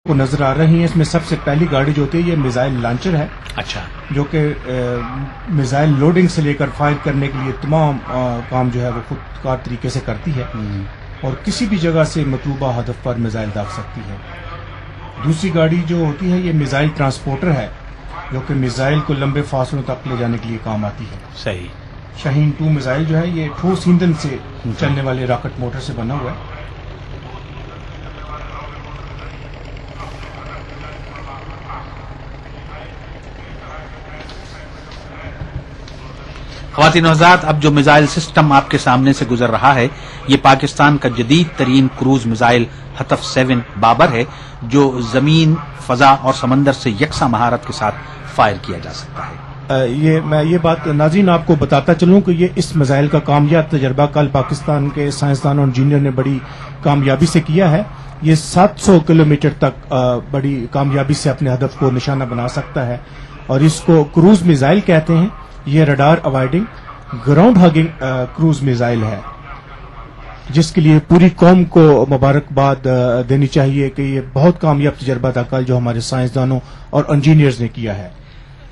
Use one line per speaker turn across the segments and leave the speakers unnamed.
کو نظر آ رہی ہیں، اس میں سب سے پہلی گاڑی جو ہوتی ہے یہ میزائل لانچر ہے،
اچھا،
جو کہ میزائل لوڈنگ سے لے کر فائر کرنے کے لیے تمام کام جو ہے وہ خود کار طریقے سے کرتی ہے اور کسی بھی جگہ سے مطلوبہ ہدف پر میزائل داغ سکتی ہے۔ دوسری گاڑی جو ہوتی ہے یہ میزائل ٹرانسپورٹر ہے، جو کہ میزائل کو لمبے فاصلوں تک لے جانے کے لیے کام آتی ہے۔
صحیح۔
شاہین 2 میزائل جو ہے یہ ٹھوس ایندھن سے چلنے والے راکٹ موٹر سے بنا ہوا ہے۔
خواتین و حضرات، اب جو میزائل سسٹم آپ کے سامنے سے گزر رہا ہے یہ پاکستان کا جدید ترین کروز میزائل ہتف 7 بابر ہے، جو زمین، فضا اور سمندر سے یکساں مہارت کے ساتھ فائر کیا جا سکتا ہے۔
میں یہ بات ناظرین آپ کو بتاتا چلوں کہ یہ اس میزائل کا کامیاب تجربہ کل پاکستان کے سائنسدانوں اور انجینئر نے بڑی کامیابی سے کیا ہے۔ یہ 700 کلومیٹر تک بڑی کامیابی سے اپنے ہدف کو نشانہ بنا سکتا ہے اور اس کو کروز میزائل کہتے ہیں۔ یہ radar avoiding ground hugging cruise missile ہے، جس کے لیے پوری قوم کو مبارکباد دینی چاہیے کہ یہ بہت کامیاب تجربہ تھا کل جو ہمارے سائنسدانوں اور انجینئرز نے کیا ہے۔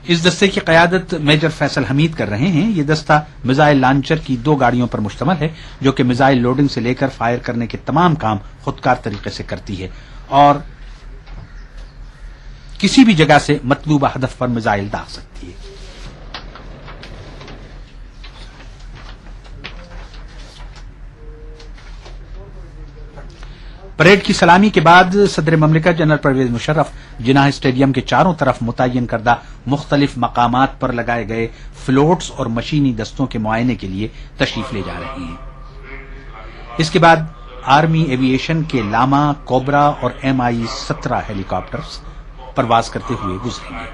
اس دستے کی قیادت میجر فیصل حمید کر رہے ہیں۔ یہ دستہ میزائل لانچر کی 2 گاڑیوں پر مشتمل ہے جو کہ میزائل لوڈنگ سے لے کر فائر کرنے کے تمام کام خودکار طریقے سے کرتی ہے اور کسی بھی جگہ سے مطلوبہ ہدف پر میزائل داغ سکتی ہے۔ پریڈ کی سلامی کے بعد صدر مملکت جنرل پرویز مشرف جناح اسٹیڈیم کے چاروں طرف متعین کردہ مختلف مقامات پر لگائے گئے فلوٹس اور مشینی دستوں کے معائنے کے لیے تشریف لے جا رہے ہیں۔ اس کے بعد آرمی ایوی ایشن کے لاما، کوبرا اور MI-17 ہیلی کاپٹرز پرواز کرتے ہوئے گزریں گے۔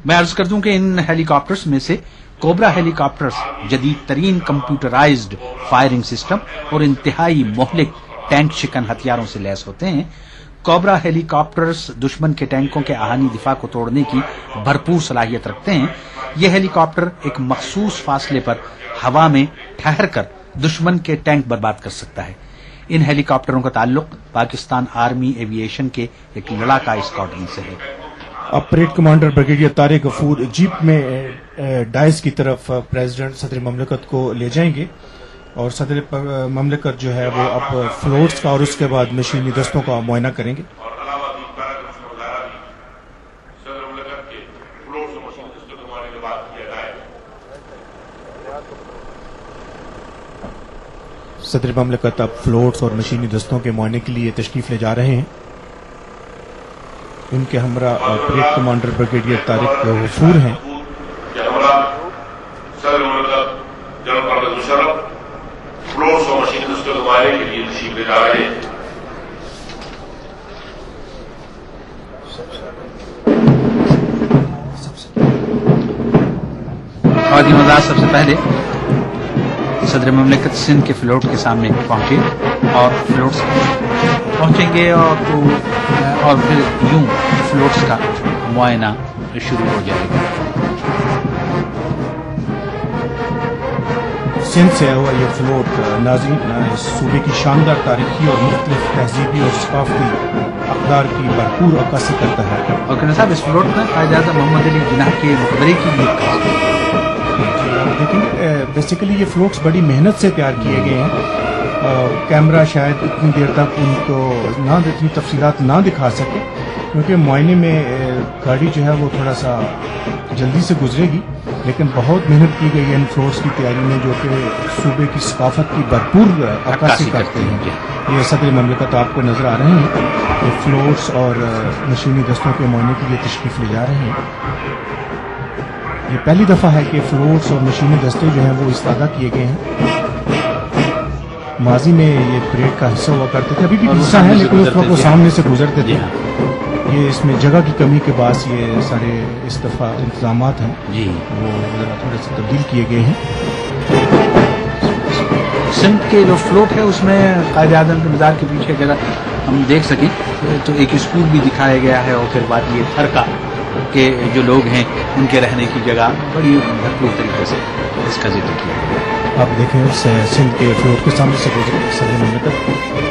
میں عرض کر دوں کہ ان ہیلی کاپٹرز میں سے کوبرا ہیلی کاپٹرز جدید ترین کمپیوٹرائزڈ فائرنگ سسٹم اور انتہائی مہلک ٹینک شکن ہتھیاروں سے لیس ہوتے ہیں۔ کوبرا ہیلی کاپٹرز دشمن کے ٹینکوں کے آہانی دفاع کو توڑنے کی بھرپور صلاحیت رکھتے ہیں۔ یہ ہیلی کاپٹر ایک مخصوص فاصلے پر ہوا میں ٹھہر کر دشمن کے ٹینک برباد کر سکتا ہے۔ ان ہیلی کاپٹروں کا تعلق پاکستان آرمی ایوی ایشن کے ایک لڑاکا اسکواڈرن سے ہے۔
اب پریڈ کمانڈر بریگیڈیئر طارق غفور جیپ میں ڈائز کی طرف پریزیڈنٹ صدر مملکت کو لے جائیں گے اور صدر مملکت جو ہے وہ اب فلوٹس کا اور اس کے بعد مشینی دستوں کا معائنہ کریں گے۔ صدر مملکت اب فلوٹس اور مشینی دستوں کے معائنے کے لیے تشریف لے جا رہے ہیں۔ ان کے ہمراہ پریڈ کمانڈر بریگیڈیئر طارق غفور ہیں۔
خواتین و حضرات، سب سے پہلے صدر مملکت سندھ کے فلوٹ کے سامنے پہنچے اور فلوٹس پہنچیں گے اور پھر یوں فلوٹس کا معائنہ شروع ہو جائے گا۔
سندھ سے ہوا یہ فلوٹ ناظرین اس صوبے کی شاندار تاریخی اور مختلف تہذیبی اور ثقافتی اقدار کی بھرپور عکاسی کرتا ہے۔
اور کہنا صاحب، اس فلوٹ میں قائد اعظم محمد علی جناح کے مقبرے کی بھی عکاسی ہے۔
لیکن بیسیکلی یہ فلوٹس بڑی محنت سے تیار کیے گئے ہیں۔ کیمرہ شاید اتنی دیر تک ان کو اتنی تفصیلات نہ دکھا سکے کیونکہ معائنے میں گاڑی جو ہے وہ تھوڑا سا جلدی سے گزرے گی، لیکن بہت محنت کی گئی ہے ان فلوٹس کی تیاری میں جو کہ صوبے کی ثقافت کی بھرپور عکاسی کرتے ہیں۔ یہ صدر مملکت آپ کو نظر آ رہے ہیں، یہ فلوٹس اور مشینی دستوں کے معائنے کے لیے تشریف لے جا رہے ہیں۔ یہ پہلی دفعہ ہے کہ فلوٹس اور مشینی دستے جو ہیں وہ استفادہ کیے گئے ہیں۔ ماضی میں یہ پریڈ کا حصہ ہوا کرتے تھے، ابھی بھی حصہ ہے لیکن اس وقت وہ سامنے سے گزرتے تھے۔ یہ اس میں جگہ کی کمی کے باعث یہ سارے اس دفعہ انتظامات ہیں وہ تھوڑے سے تبدیل کیے گئے ہیں۔
سندھ کے جو فلوٹ ہے اس میں قائد اعظم کے مزار کے پیچھے اگر ہم دیکھ سکیں تو ایک اسکول بھی دکھایا گیا ہے اور پھر بعد یہ تھرکا کے جو لوگ ہیں ان کے رہنے کی جگہ بڑی بھرپور طریقے سے اس کا ذکر کیا گیا۔
آپ دیکھیں سندھ کے فلوٹ کے سامنے سے گزرے صدر مملکت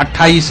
28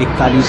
41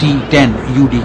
T10 UD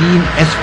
3 SP